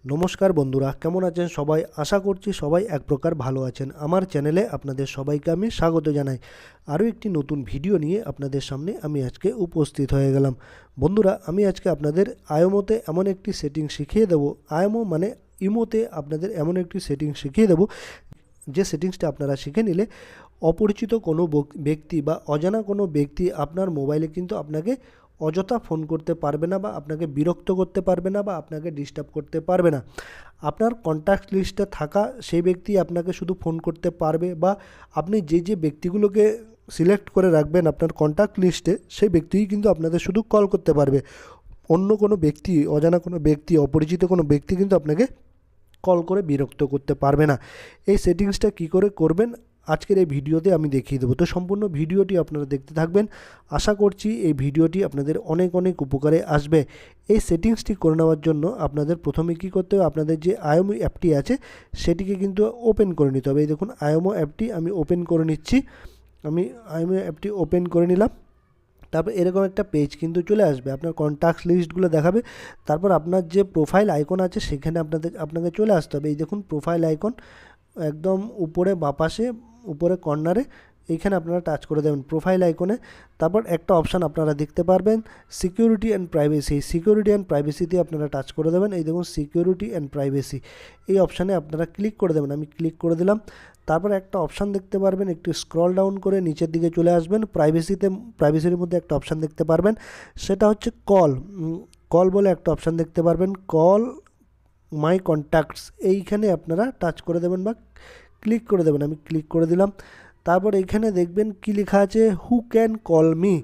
নমস্কার বন্ধুরা, কেমন আছেন সবাই? আশা করছি সবাই এক প্রকার ভালো আছেন। আমার চ্যানেলে আপনাদের সবাইকে আমি স্বাগত জানাই। আরও একটি নতুন ভিডিও নিয়ে আপনাদের সামনে আমি আজকে উপস্থিত হয়ে গেলাম। বন্ধুরা, আমি আজকে আপনাদের আইএমওতে এমন একটি সেটিং শিখিয়ে দেবো। আইএমও মানে ইমোতে আপনাদের এমন একটি সেটিং শিখিয়ে দেবো, যে সেটিংসটা আপনারা শিখে নিলে অপরিচিত কোনো ব্যক্তি বা অজানা কোনো ব্যক্তি আপনার মোবাইলে কিন্তু আপনাকে অযথা ফোন করতে পারবে না, বা আপনাকে বিরক্ত করতে পারবে না, বা আপনাকে ডিস্টার্ব করতে পারবে না। আপনার কন্ট্যাক্ট লিস্টে থাকা সেই ব্যক্তি আপনাকে শুধু ফোন করতে পারবে, বা আপনি যে যে ব্যক্তিগুলোকে সিলেক্ট করে রাখবেন আপনার কন্ট্যাক্ট লিস্টে, সেই ব্যক্তিই কিন্তু আপনাদের শুধু কল করতে পারবে। অন্য কোনো ব্যক্তি, অজানা কোনো ব্যক্তি, অপরিচিত কোনো ব্যক্তি কিন্তু আপনাকে কল করে বিরক্ত করতে পারবে না। এই সেটিংসটা কী করে করবেন আজকের এই ভিডিওতে আমি দেখিয়ে দেবো। তো সম্পূর্ণ ভিডিওটি আপনারা দেখতে থাকবেন। আশা করছি এই ভিডিওটি আপনাদের অনেক অনেক উপকারে আসবে। এই সেটিংসটি করে নেওয়ার জন্য আপনাদের প্রথমে কী করতে হবে, আপনাদের যে আইএমও অ্যাপটি আছে সেটিকে কিন্তু ওপেন করে নিতে হবে। এই দেখুন, আইএমও অ্যাপটি আমি ওপেন করে নিচ্ছি। আমি আইএমও অ্যাপটি ওপেন করে নিলাম। তারপর এরকম একটা পেজ কিন্তু চলে আসবে, আপনার কন্ট্যাক্ট লিস্টগুলো দেখাবে। তারপর আপনার যে প্রোফাইল আইকন আছে সেখানে আপনাকে চলে আসতে হবে। এই দেখুন, প্রোফাইল আইকন একদম উপরে বাঁ পাশে উপরে কর্নারে, এইখানে আপনারা টাচ করে দেবেন প্রোফাইল আইকনে। তারপর একটা অপশান আপনারা দেখতে পারবেন security and privacy. Security and প্রাইভেসিতে আপনারা টাচ করে দেবেন। এই দেখুন, সিকিউরিটি অ্যান্ড প্রাইভেসি, এই অপশানে আপনারা ক্লিক করে দেবেন। আমি ক্লিক করে দিলাম। তারপর একটা অপশান দেখতে পারবেন, একটু স্ক্রল ডাউন করে নিচের দিকে চলে আসবেন। প্রাইভেসির মধ্যে একটা অপশান দেখতে পারবেন, সেটা হচ্ছে কল বলে একটা অপশান দেখতে পারবেন, কল মাই কন্ট্যাক্টস। এইখানে আপনারা টাচ করে দেবেন বা ক্লিক করে দেবেন। আমি ক্লিক করে দিলাম। তারপর এইখানে দেখবেন কি লেখা আছে, who can call me.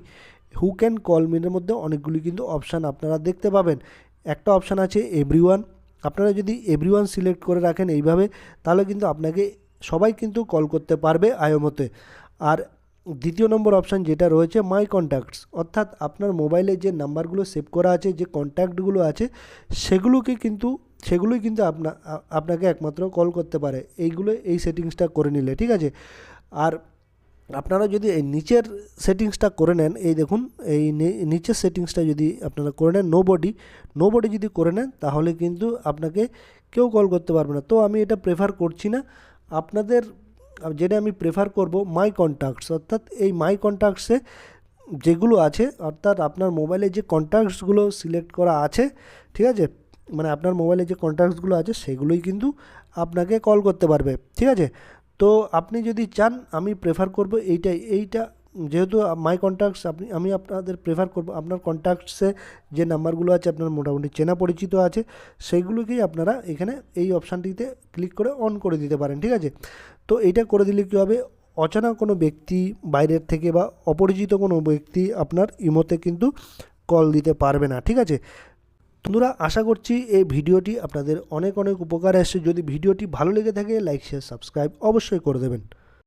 Who can call Mir মধ্যে অনেকগুলি কিন্তু অপশান আপনারা দেখতে পাবেন। একটা অপশান আছে এভরিওয়ান। আপনারা যদি এভরিওয়ান সিলেক্ট করে রাখেন এইভাবে, তাহলে কিন্তু আপনাকে সবাই কিন্তু কল করতে পারবে আইএমওতে। আর দ্বিতীয় নম্বর অপশান যেটা রয়েছে মাই কন্ট্যাক্টস, অর্থাৎ আপনার মোবাইলে যে নাম্বারগুলো সেভ করা আছে, যে কন্ট্যাক্টগুলো আছে, সেগুলোই কিন্তু আপনাকে একমাত্র কল করতে পারে। এই সেটিংসটা করে নিলে ঠিক আছে। আর আপনারা যদি এই নিচের সেটিংসটা করে নেন, এই দেখুন, এই নিচের সেটিংসটা যদি আপনারা করে নেন, নোবডি যদি করে নেন, তাহলে কিন্তু আপনাকে কেউ কল করতে পারবে না। তো আমি এটা প্রেফার করছি না। আপনাদের যেটা আমি প্রেফার করব মাই কন্ট্যাক্টস, অর্থাৎ এই মাই কন্ট্যাক্টসে যেগুলো আছে, অর্থাৎ আপনার মোবাইলে যে কন্ট্যাক্টসগুলো সিলেক্ট করা আছে, ঠিক আছে, মানে আপনার মোবাইলে যে কন্ট্যাক্টসগুলো আছে সেগুলোই কিন্তু আপনাকে কল করতে পারবে, ঠিক আছে। তো আপনি যদি চান, আমি প্রেফার করব এইটা যেহেতু মাই কন্ট্যাক্টস, আমি আপনাদের প্রেফার করব আপনার কন্ট্যাক্টসে যে নাম্বারগুলো আছে আপনার মোটামুটি চেনা পরিচিত আছে, সেইগুলোকেই আপনারা এখানে এই অপশানটিতে ক্লিক করে অন করে দিতে পারেন, ঠিক আছে। তো এইটা করে দিলে কী হবে, অচেনা কোনো ব্যক্তি বাইরের থেকে বা অপরিচিত কোনো ব্যক্তি আপনার ইমোতে কিন্তু কল দিতে পারবে না, ঠিক আছে। বন্ধুরা, আশা করছি এই ভিডিওটি আপনাদের অনেক অনেক উপকারে আসছে। যদি ভিডিওটি ভালো লেগে থাকে, লাইক শেয়ার সাবস্ক্রাইব অবশ্যই করে দেবেন।